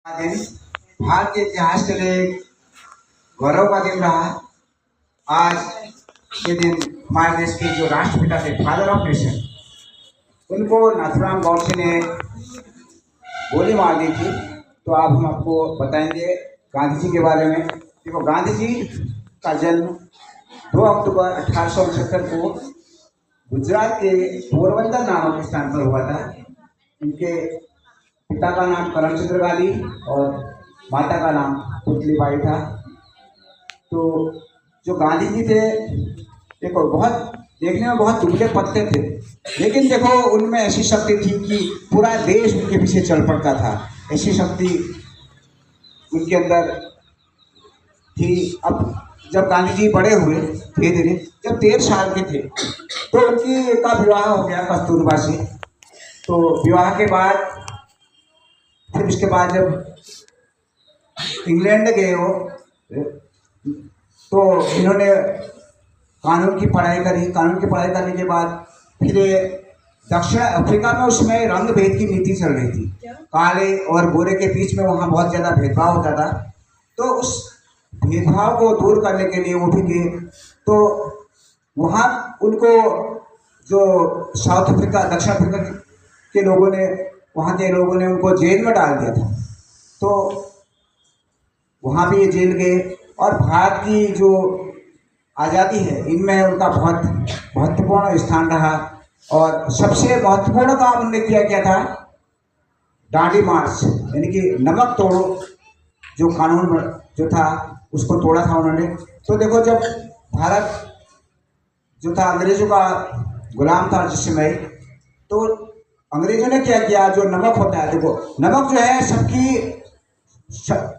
दिन भारत के इतिहास के लिए गौरव का दिन रहा। आज के दिन हमारे देश के जो राष्ट्रपिता थे, फादर ऑफ नेशन, उनको नाथुराम गौडसे ने गोली मार दी थी। तो अब हम आपको बताएंगे गांधी जी के बारे में। देखो, गांधी जी का जन्म 2 अक्टूबर 1869 को गुजरात के पोरबंदर नामक स्थान पर हुआ था। इनके पिता का नाम करमचंद्र गांधी और माता का नाम पुतलीबाई था। तो जो गांधी जी थे, देखो, बहुत देखने में बहुत दुबले पतले थे, लेकिन देखो उनमें ऐसी शक्ति थी कि पूरा देश उनके पीछे चल पड़ता था। ऐसी शक्ति उनके अंदर थी। अब जब गांधी जी बड़े हुए धीरे धीरे, जब 13 साल के थे तो उनकी का विवाह हो गया कस्तूरबा से। तो विवाह के बाद फिर उसके बाद जब इंग्लैंड गए वो, तो इन्होंने कानून की पढ़ाई करी। कानून की पढ़ाई करने के बाद फिर दक्षिण अफ्रीका में उसमें रंग भेद की नीति चल रही थी। काले और गोरे के बीच में वहाँ बहुत ज़्यादा भेदभाव होता था। तो उस भेदभाव को दूर करने के लिए वो भी गए। तो वहाँ उनको जो साउथ अफ्रीका, दक्षिण अफ्रीका के लोगों ने, वहाँ के लोगों ने उनको जेल में डाल दिया था। तो वहाँ भी ये जेल गए। और भारत की जो आज़ादी है, इनमें उनका बहुत महत्वपूर्ण स्थान रहा। और सबसे महत्वपूर्ण काम उन्होंने क्या था, दांडी मार्च, यानी कि नमक तोड़ो जो कानून जो था उसको तोड़ा था उन्होंने। तो देखो, जब भारत जो था अंग्रेजों का गुलाम था जिस समय, तो अंग्रेजों ने क्या किया, जो नमक होता है, देखो नमक जो है सबकी,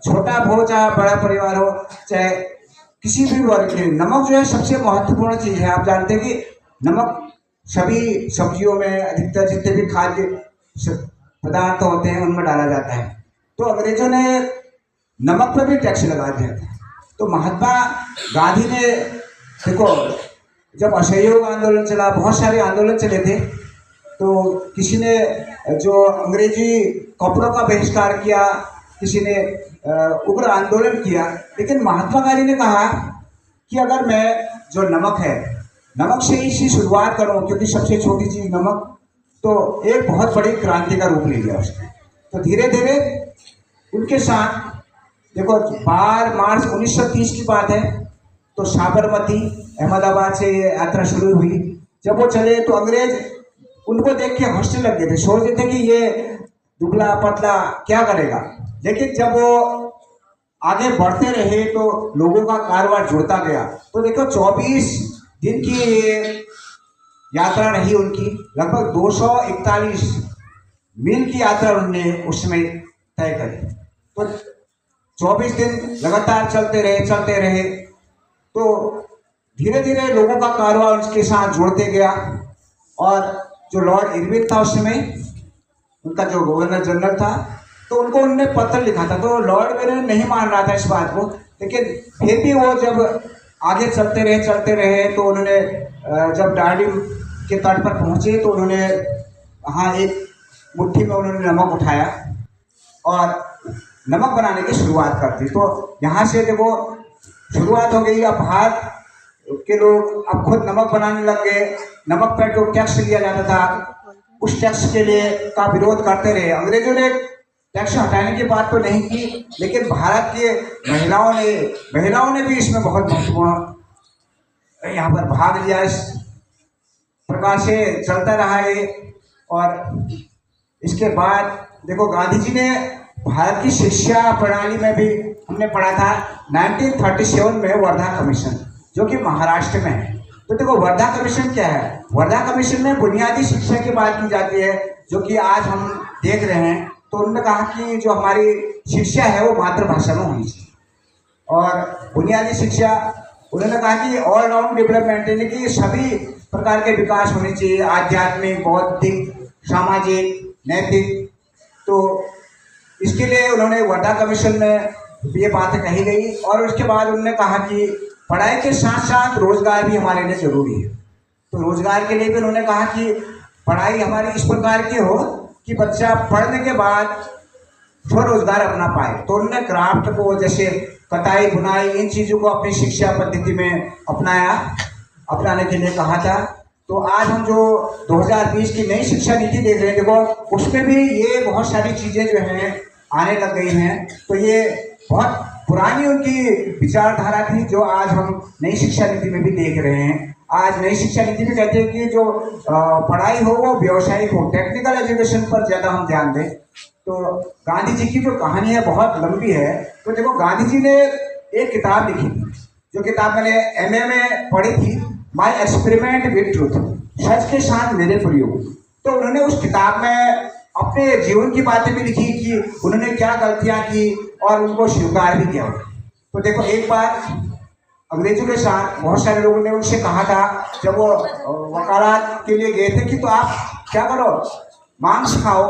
छोटा हो चाहे बड़ा परिवार हो, चाहे किसी भी वर्ग के, नमक जो है सबसे महत्वपूर्ण चीज़ है। आप जानते हैं कि नमक सभी सब्जियों में, अधिकतर जितने भी खाद्य पदार्थ होते हैं उनमें डाला जाता है। तो अंग्रेजों ने नमक पर भी टैक्स लगा दिया था। तो महात्मा गांधी ने, देखो, जब असहयोग आंदोलन चला, बहुत सारे आंदोलन चले थे, तो किसी ने जो अंग्रेजी कपड़ों का बहिष्कार किया, किसी ने उग्र आंदोलन किया। लेकिन महात्मा गांधी ने कहा कि अगर मैं जो नमक है, नमक से ही शुरुआत करूं, क्योंकि सबसे छोटी चीज़ नमक, तो एक बहुत बड़ी क्रांति का रूप ले लिया उसने। तो धीरे धीरे उनके साथ, देखो 12 मार्च 1930 की बात है, तो साबरमती अहमदाबाद से ये यात्रा शुरू हुई। जब वो चले तो अंग्रेज उनको देख के हंसने लग गए थे, सोच रहे थे कि ये दुबला पतला क्या करेगा। लेकिन जब वो आगे बढ़ते रहे तो लोगों का कारोबार जुड़ता गया। तो देखो 24 दिन की यात्रा रही उनकी, लगभग 241 मील की यात्रा उन्होंने उसमें तय करी। तो 24 दिन लगातार चलते रहे। तो धीरे धीरे लोगों का कारोबार उसके साथ जुड़ते गया। और जो लॉर्ड इरविन था उस समय, उनका जो गवर्नर जनरल था, तो उनको उन्होंने पत्र लिखा था। तो लॉर्ड इरविन नहीं मान रहा था इस बात को, लेकिन फिर भी वो जब आगे चलते रहे तो उन्होंने जब दांडी के तट पर पहुंचे तो उन्होंने वहाँ एक मुट्ठी में उन्होंने नमक उठाया और नमक बनाने की शुरुआत कर दी। तो यहाँ से देखो शुरुआत हो गई। अब भारत के लोग अब खुद नमक बनाने लग गए। नमक पर जो टैक्स लिया जाता था, उस टैक्स के लिए का विरोध करते रहे। अंग्रेजों ने टैक्स हटाने की बात तो नहीं की, लेकिन भारत के महिलाओं ने भी इसमें बहुत महत्वपूर्ण यहाँ पर भाग लिया। इस प्रकार से चलता रहा ये। और इसके बाद देखो, गांधी जी ने भारत की शिक्षा प्रणाली में भी, हमने पढ़ा था 1937 में वर्धा कमीशन, जो कि महाराष्ट्र में है। तो देखो वर्धा कमीशन क्या है, वर्धा कमीशन में बुनियादी शिक्षा की बात की जाती है, जो कि आज हम देख रहे हैं। तो उन्होंने कहा कि जो हमारी शिक्षा है वो मातृभाषा में होनी चाहिए। और बुनियादी शिक्षा, उन्होंने कहा कि ऑल राउंड डेवलपमेंट, यानी कि सभी प्रकार के विकास होने चाहिए, आध्यात्मिक, बौद्धिक, सामाजिक, नैतिक। तो इसके लिए उन्होंने वर्धा कमीशन में ये बातें कही गई। और उसके बाद उन्होंने कहा कि पढ़ाई के साथ साथ रोजगार भी हमारे लिए जरूरी है। तो रोजगार के लिए भी उन्होंने कहा कि पढ़ाई हमारी इस प्रकार की हो कि बच्चा पढ़ने के बाद स्वरोजगार अपना पाए। तो उन्होंने क्राफ्ट को, जैसे कटाई बुनाई, इन चीज़ों को अपनी शिक्षा पद्धति में अपनाने के लिए कहा था। तो आज हम जो 2020 की नई शिक्षा नीति देख रहे हैं, देखो उसमें भी ये बहुत सारी चीज़ें जो हैं आने लग गई हैं। तो ये बहुत पुरानी उनकी विचारधारा थी जो आज हम नई शिक्षा नीति में भी देख रहे हैं। आज नई शिक्षा नीति में कहते हैं कि जो पढ़ाई हो वो व्यावसायिक हो, टेक्निकल एजुकेशन पर ज़्यादा हम ध्यान दें। तो गांधी जी की जो कहानी है बहुत लंबी है। तो देखो गांधी जी ने एक किताब लिखी थी, जो किताब मैंने MA में पढ़ी थी, माई एक्सपेरिमेंट विद ट्रूथ, सच के साथ मेरे प्रयोग। तो उन्होंने उस किताब में अपने जीवन की बातें भी लिखी कि उन्होंने क्या गलतियां की और उनको स्वीकार भी किया। तो देखो एक बार अंग्रेजों के साथ बहुत सारे लोगों ने उनसे कहा था, जब वो वकालत के लिए गए थे, कि तो आप क्या करो, मांस खाओ।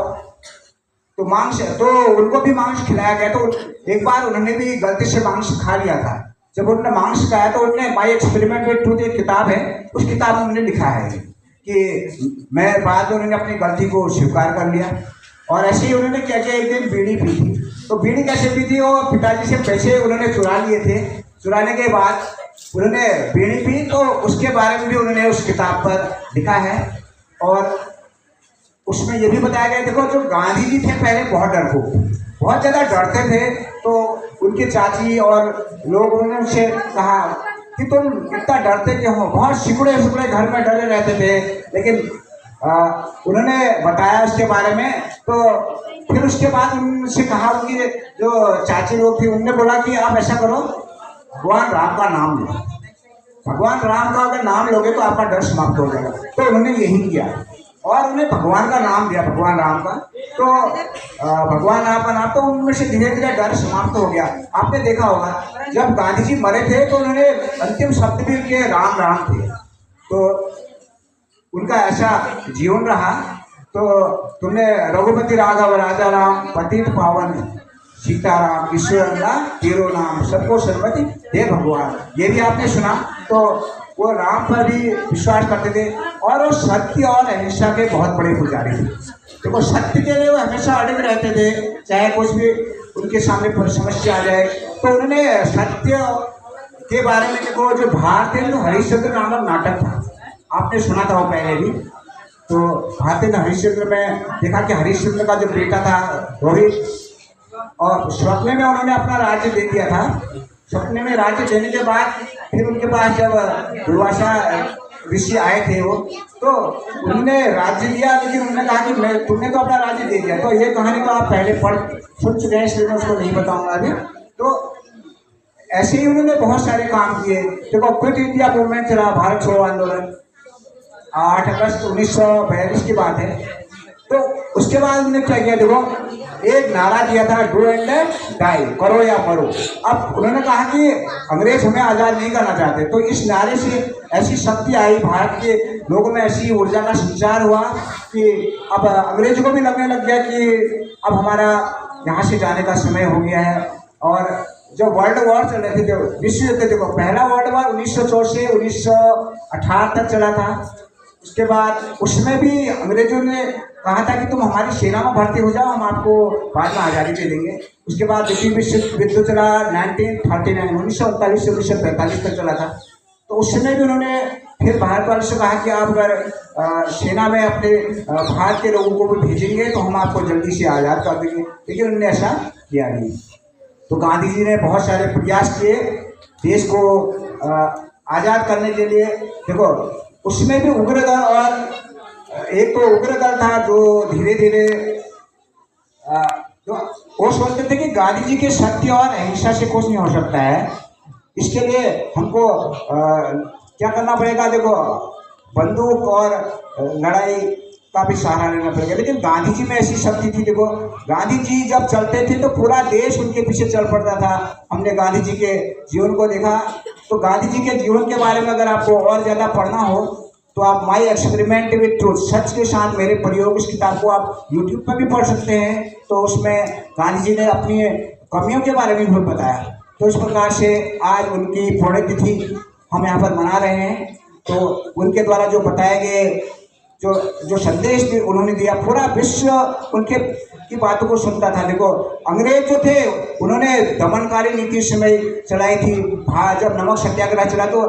तो उनको भी मांस खिलाया गया। तो एक बार उन्होंने भी गलती से मांस खा लिया था। जब उन्होंने मांस खाया तो उन्होंने माई एक्सपेरिमेंट विद ट्रूथ एक किताब है, उस किताब में उन्होंने लिखा है कि मैं बाद में उन्होंने अपनी गलती को स्वीकार कर लिया। और ऐसे ही उन्होंने क्या किया, एक दिन बीड़ी पी थी। तो बीड़ी कैसे पी थी, वो पिताजी से पैसे उन्होंने चुरा लिए थे। चुराने के बाद उन्होंने बीड़ी पी, तो उसके बारे में भी उन्होंने उस किताब पर लिखा है। और उसमें ये भी बताया गया, देखो जो गांधी जी थे पहले बहुत डरपोक, बहुत ज़्यादा डरते थे। तो उनके चाची और लोग, उन्होंने उनसे कहा कि तुम इतना डरते क्यों हो, बहुत सिकुड़े घर में डरे रहते थे। लेकिन उन्होंने बताया उसके बारे में। तो फिर उसके बाद उनसे कहा, उनकी जो चाची लोग थी, उन्होंने बोला कि आप ऐसा करो, भगवान राम का नाम लो, भगवान राम का अगर नाम लोगे तो आपका डर समाप्त हो जाएगा। तो उन्होंने यही किया और उन्हें भगवान का नाम दिया, भगवान राम का। तो भगवान राम का नाम, तो उनमें से धीरे धीरे डर समाप्त हो गया। आपने देखा होगा जब गांधी जी मरे थे तो उन्होंने अंतिम शब्द भी उनके राम राम थे। तो उनका ऐसा जीवन रहा। तो तुमने रघुपति राघव राजा राम, पतित पावन सीताराम, ईश्वरंगा तेरो नाम, सबको सन्मति दे भगवान, ये भी आपने सुना। तो वो राम पर भी विश्वास करते थे और वो सत्य और अहिंसा के बहुत बड़े पुजारी थे। देखो सत्य के लिए वो हमेशा अड़िग रहते थे, चाहे कुछ भी उनके सामने समस्या आ जाए। तो उन्होंने सत्य के बारे में, देखो जो भारतीय हरिश्चंद्र नामक नाटक था, आपने सुना था वो पहले भी। तो भारतीय हरिश्चंद्र में देखा कि हरिश्चंद्र का जो बेटा था रोहित, और स्वप्न में उन्होंने अपना राज्य दे दिया था। स्वप्न में राज्य देने के बाद फिर उनके पास जब दुर्वासा ऋषि आए थे वो, तो उन्होंने राज्य दिया, लेकिन उन्होंने कहा कि तुमने तो अपना राज्य दे दिया। तो ये कहानी तो आप पहले सुन चुके हैं, इसलिए मैं उसको नहीं बताऊंगा अभी। तो ऐसे ही उन्होंने बहुत सारे काम किए। देखो क्विट इंडिया मूवमेंट चला, भारत छोड़ो आंदोलन, 8 अगस्त 1942 की बात है। तो उसके बाद उन्होंने क्या किया, देखो एक नारा दिया था, डू एंड डाई, करो या मरो। अब उन्होंने कहा कि अंग्रेज हमें आज़ाद नहीं करना चाहते। तो इस नारे से ऐसी शक्ति आई, भारत के लोगों में ऐसी ऊर्जा का संचार हुआ कि अब अंग्रेजों को भी लगने लग गया कि अब हमारा यहाँ से जाने का समय हो गया है। और जो वर्ल्ड वॉर चल रहे थे, विश्व युद्ध, देखो पहला वर्ल्ड वॉर 1904 से 1918 तक चला था। उसके बाद उसमें भी अंग्रेजों ने कहा था कि तुम हमारी सेना में भर्ती हो जाओ, हम आपको बाद में आज़ादी दे देंगे। उसके बाद द्वितीय विश्व युद्ध चला 1939 से 1945 तक चला था। तो उस समय भी उन्होंने फिर भारत वालों से कहा कि आप अगर सेना में अपने भारत के लोगों को भी भेजेंगे तो हम आपको जल्दी से आज़ाद कर देंगे, लेकिन उन्होंने ऐसा किया नहीं। तो गांधी जी ने बहुत सारे प्रयास किए देश को आज़ाद करने के लिए। देखो उसमें भी उग्र दल, और एक तो उग्र दल था जो धीरे धीरे तो वो सोचते थे कि गांधी जी के सत्य और अहिंसा से कुछ नहीं हो सकता है, इसके लिए हमको क्या करना पड़ेगा, देखो बंदूक और लड़ाई का भी सहारा लेना पड़ेगा। लेकिन गांधी जी में ऐसी शक्ति थी। देखो गांधी जी जब चलते थे तो पूरा देश उनके पीछे चल पड़ता था। हमने गांधी जी के जीवन को देखा। तो गांधी जी के जीवन के बारे में अगर आपको और ज़्यादा पढ़ना हो तो आप माई एक्सपेरिमेंट विद ट्रूथ, सच के साथ मेरे प्रयोग, इस किताब को आप यूट्यूब पर भी पढ़ सकते हैं। तो उसमें गांधी जी ने अपनी कमियों के बारे में भी बताया। तो इस प्रकार से आज उनकी पुण्यतिथि हम यहाँ पर मना रहे हैं। तो उनके द्वारा जो बताए गए जो संदेश भी उन्होंने दिया, पूरा विश्व उनके की बातों को सुनता था। देखो अंग्रेज जो थे उन्होंने दमनकारी नीति उस समय चलाई थी। जब नमक सत्याग्रह चला तो